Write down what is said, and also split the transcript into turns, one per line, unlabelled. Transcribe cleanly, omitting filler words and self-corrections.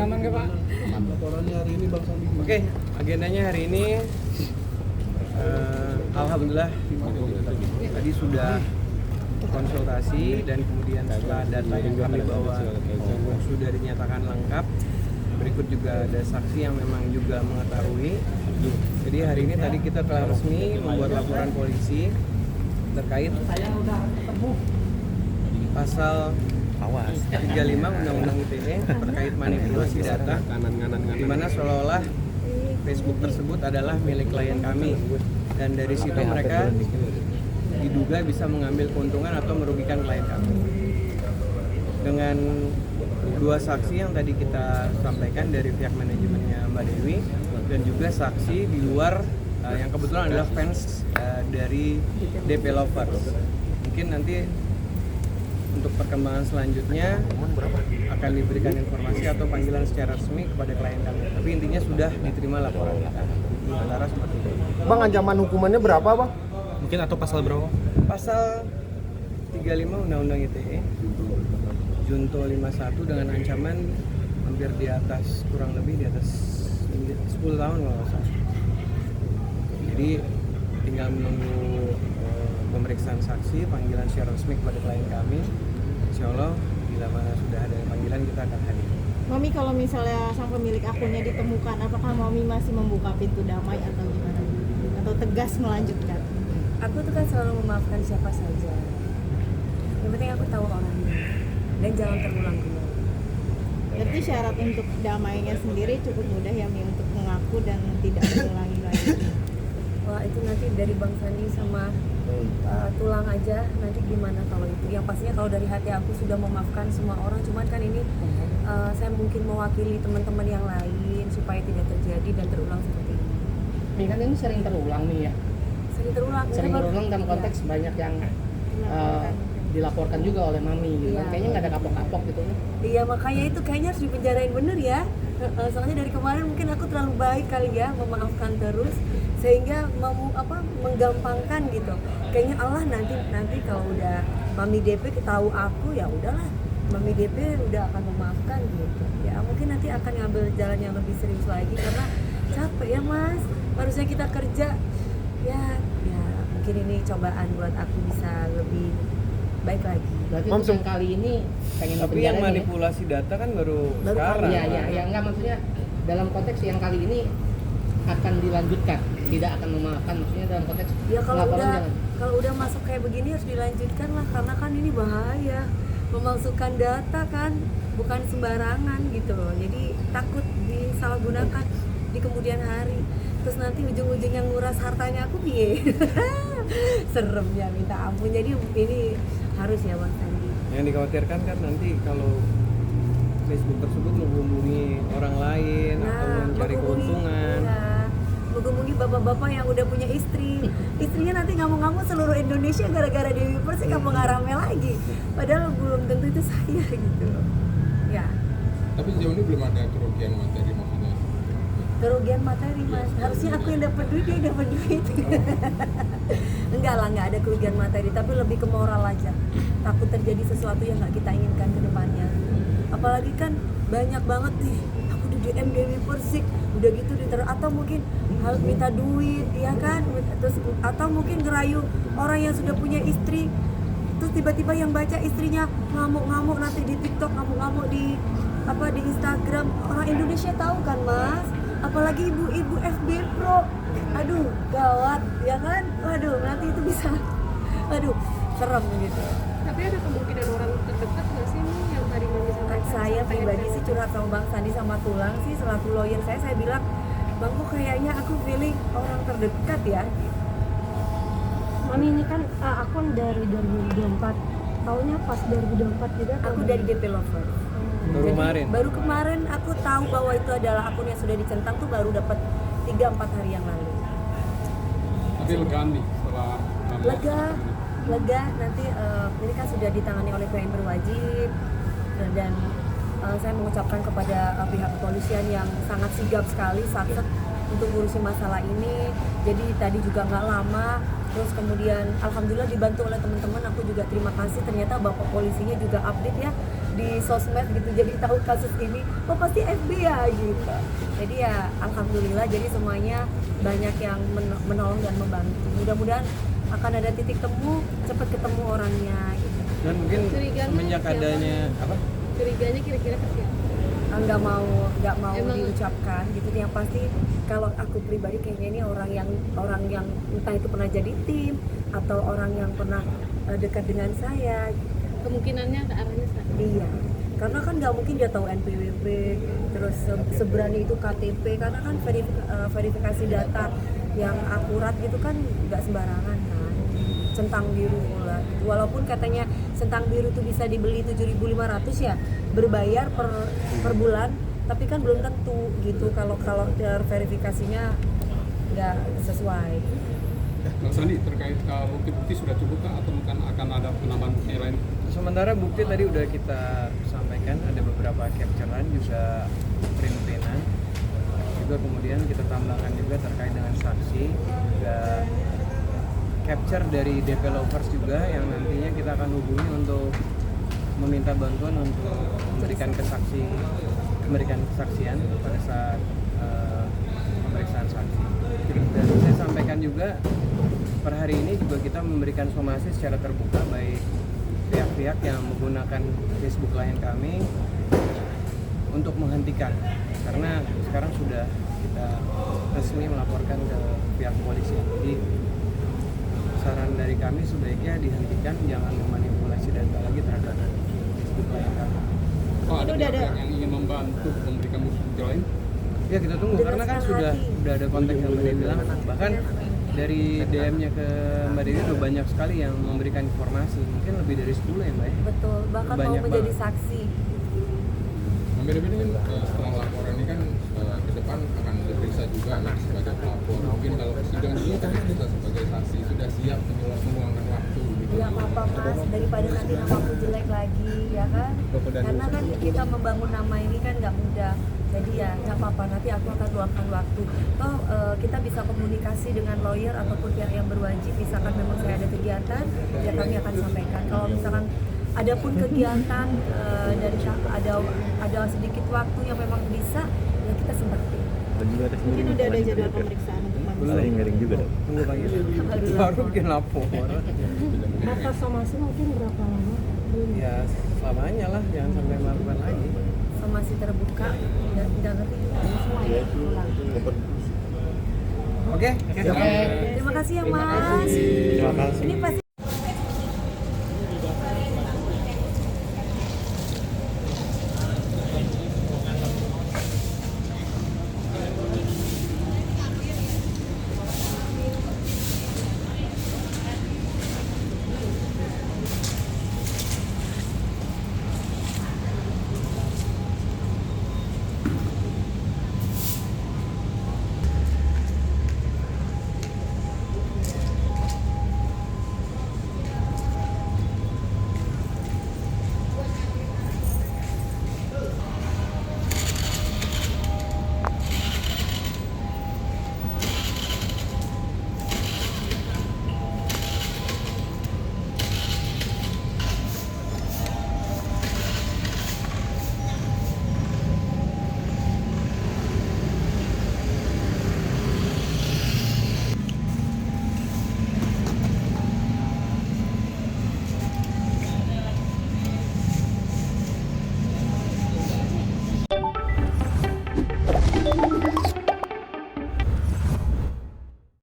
aman nggak Pak?
Laporannya hari ini Bang Sandi.
Oke, agendanya hari ini alhamdulillah tadi sudah konsultasi dan kemudian setelah data yang kami bawa sudah dinyatakan lengkap. Berikut juga ada saksi yang memang juga mengetahui. Jadi hari ini tadi kita telah resmi membuat laporan polisi terkait pasal 35 Undang-Undang ITE terkait manipulasi data, di mana seolah-olah Facebook tersebut adalah milik klien kami, dan dari situ mereka diduga bisa mengambil keuntungan atau merugikan klien kami. Dengan dua saksi yang tadi kita sampaikan dari pihak manajemennya Mbak Dewi dan juga saksi di luar yang kebetulan adalah fans dari DP Lovers. Mungkin nanti untuk perkembangan selanjutnya akan diberikan informasi atau panggilan secara resmi kepada klien kami. Tapi intinya sudah diterima laporan kita. Sementara seperti itu.
Bang, ancaman hukumannya berapa, Bang?
Mungkin atau pasal berapa?
Pasal 35 Undang-Undang ITE Junto 51 dengan ancaman hampir di atas, kurang lebih di atas 10 tahun kalau nggak salah. Jadi tinggal menunggu pemeriksaan saksi, panggilan secara resmi kepada klien kami. Insya Allah bila mana sudah ada panggilan kita akan hadir.
Mami, kalau misalnya sang pemilik akunnya ditemukan, apakah Mami masih membuka pintu damai atau gimana? Atau tegas melanjutkan?
Aku tuh kan selalu memaafkan siapa saja. Yang penting aku tahu orangnya dan jangan terulang-ulang.
Berarti syarat untuk damainya sendiri cukup mudah ya, Mi, untuk mengaku dan tidak mengulangi lagi.
Wah, itu nanti dari Bang Sandi sama tulang aja nanti gimana kalau itu. Yang pastinya kalau dari hati aku sudah memaafkan semua orang, cuman kan ini saya mungkin mewakili teman-teman yang lain supaya tidak terjadi dan terulang seperti ini.
Ini kan ini sering terulang nih ya.
Sering terulang.
Sering terulang dalam konteks banyak yang dilaporkan juga oleh Mami gitu.
Iya.
Kayaknya nggak ada kapok-kapok gitu nih.
Iya, makanya itu kayaknya harus dipenjarain bener ya. Soalnya dari kemarin mungkin aku terlalu baik kali ya, memaafkan terus sehingga menggampangkan gitu. Kayaknya Allah nanti kalau udah Mami DP tahu aku, ya udahlah, Mami DP udah akan memaafkan gitu. Ya mungkin nanti akan ngambil jalan yang lebih serius lagi karena capek ya Mas. Harusnya kita kerja ya mungkin ini cobaan buat aku bisa lebih baik lagi.
Berarti untuk yang kali ini pengen
Tapi
dipenjara
yang
nih ya?
manipulasi data kan baru sekarang.
Iya, enggak, maksudnya dalam konteks yang kali ini akan dilanjutkan, tidak akan memaafkan, maksudnya dalam konteks
Ya
laporan
kalau udah masuk kayak begini harus dilanjutkan lah, karena kan ini bahaya, memalsukan data kan bukan sembarangan gitu loh. Jadi takut disalahgunakan di kemudian hari. Terus nanti ujung-ujungnya nguras hartanya aku piye. Seremnya minta ampun. Jadi ini harus ya Bang Sandi.
Yang dikhawatirkan kan nanti kalau Facebook tersebut menghubungi orang lain atau mencari keuntungan.
Menghubungi bapak-bapak yang udah punya istri. Istrinya nanti ngamuk-ngamuk seluruh Indonesia gara-gara Dewi Persik kamu nggak rame lagi. Padahal belum tentu itu saya gitu. Ya.
Tapi sejauh ini belum ada kerugian materi maksudnya.
Kerugian materi Mas, harusnya aku yang dapat duit, dia dapat duit. Enggak lah, nggak ada kerugian materi, tapi lebih ke moral aja. Takut terjadi sesuatu yang nggak kita inginkan ke depannya. Apalagi kan banyak banget nih, aku di DM Dewi Persik, udah gitu atau mungkin harus minta duit, ya kan? Terus atau mungkin ngerayu orang yang sudah punya istri, terus tiba-tiba yang baca istrinya ngamuk-ngamuk nanti di TikTok, ngamuk-ngamuk di Instagram. Orang Indonesia tahu kan Mas? Apalagi ibu-ibu FB Pro, aduh gawat ya kan, waduh nanti itu bisa, aduh serem gitu.
Tapi ada kemungkinan orang terdekat nggak sih nih yang tadi Mami sampaikan?
Saya pribadi sih curhat sama Bang Sandi sama Tulang sih selaku lawyer saya bilang, Bang kok kayaknya aku feeling orang terdekat ya.
Mami ini kan akun dari 2024, tahunnya pas 2024 juga.
Aku dari DP Lover. Baru kemarin aku tahu bahwa itu adalah akun yang sudah dicentang tuh baru dapat 3-4 hari yang lalu.
Tapi lega nih setelah
lega nanti ini kan sudah ditangani oleh pihak yang berwajib dan saya mengucapkan kepada pihak kepolisian yang sangat sigap sekali saksek untuk ngurusin masalah ini. Jadi tadi juga nggak lama, terus kemudian alhamdulillah dibantu oleh teman-teman. Aku juga terima kasih, ternyata bapak polisinya juga update ya, di sosmed gitu, jadi tahu kasus ini, oh pasti FB ya gitu. Jadi ya alhamdulillah, jadi semuanya banyak yang menolong dan membantu. Mudah-mudahan akan ada titik temu, cepat ketemu orangnya gitu.
Dan mungkin
Curiganya
semenjak
siapa?
adanya apa?
Curiganya kira-kira ke siapa?
nggak mau
Emang-
diucapkan gitu. Yang pasti kalau aku pribadi kayaknya ini orang yang entah itu pernah jadi tim atau orang yang pernah dekat dengan saya.
Kemungkinannya ke arahnya sana.
Iya, karena kan nggak mungkin dia tahu NPWP, terus seberani itu KTP, karena kan verifikasi data yang akurat gitu kan nggak sembarangan kan. Centang biru pula gitu. Walaupun katanya centang biru itu bisa dibeli 7.500 ya, berbayar per bulan, tapi kan belum tentu gitu kalau verifikasinya nggak sesuai.
Bang Sandi, terkait bukti-bukti sudah cukup kah atau mungkin akan ada penambahan bukti lain?
Sementara bukti tadi udah kita sampaikan, ada beberapa capturean juga print-printan. Juga kemudian kita tambahkan juga terkait dengan saksi, juga capture dari developers juga yang nantinya kita akan hubungi untuk meminta bantuan untuk memberikan kesaksian pada saat pemeriksaan saksi. Dan saya sampaikan juga per hari ini juga kita memberikan somasi secara terbuka baik pihak-pihak yang menggunakan Facebook klien kami untuk menghentikan, karena sekarang sudah kita resmi melaporkan ke pihak polisi. Jadi saran dari kami sebaiknya dihentikan, jangan memanipulasi data lagi terhadap Facebook klien kami.
Oh, ada
Itu udah
pihak
ada-
yang ingin membantu memberikan bukti lain?
Ya kita tunggu, karena kan sudah ada kontak yang Mbak Dewi bilang, bahkan dari DM-nya ke Mbak Dewi udah banyak sekali yang memberikan informasi, mungkin lebih dari 10 ya Mbak ya?
Betul, bahkan
Banyak
mau menjadi
banget.
saksi.
Beda-beda kan setelah laporan ini kan ke depan akan diperiksa juga sebagai pelapor. Mungkin kalau sidang ini kan kita sebagai saksi sudah siap meluangkan waktu gitu.
Ya apa mas, daripada nanti nama aku jelek lagi ya kan, karena kan kita membangun nama ini kan nggak mudah. Jadi ya nggak apa-apa, nanti aku akan luangkan waktu. Toh kita bisa komunikasi dengan lawyer ataupun pihak yang berwajib. Misalkan memang saya ada kegiatan, ya kami akan sampaikan. Kalau misalkan ada pun kegiatan dan ada sedikit waktu yang memang bisa, ya kita seperti.
Mungkin udah ada jadwal pemeriksaan untuk manusia.
Tunggu pagi. Baru bikin lapor.
Batas somasi mungkin berapa lama?
Ya selamanya lah, jangan sampai melakukan lagi.
Masih terbuka, nggak ngerti semua ya.
Oke.
Terima kasih ya mas. Ini pasti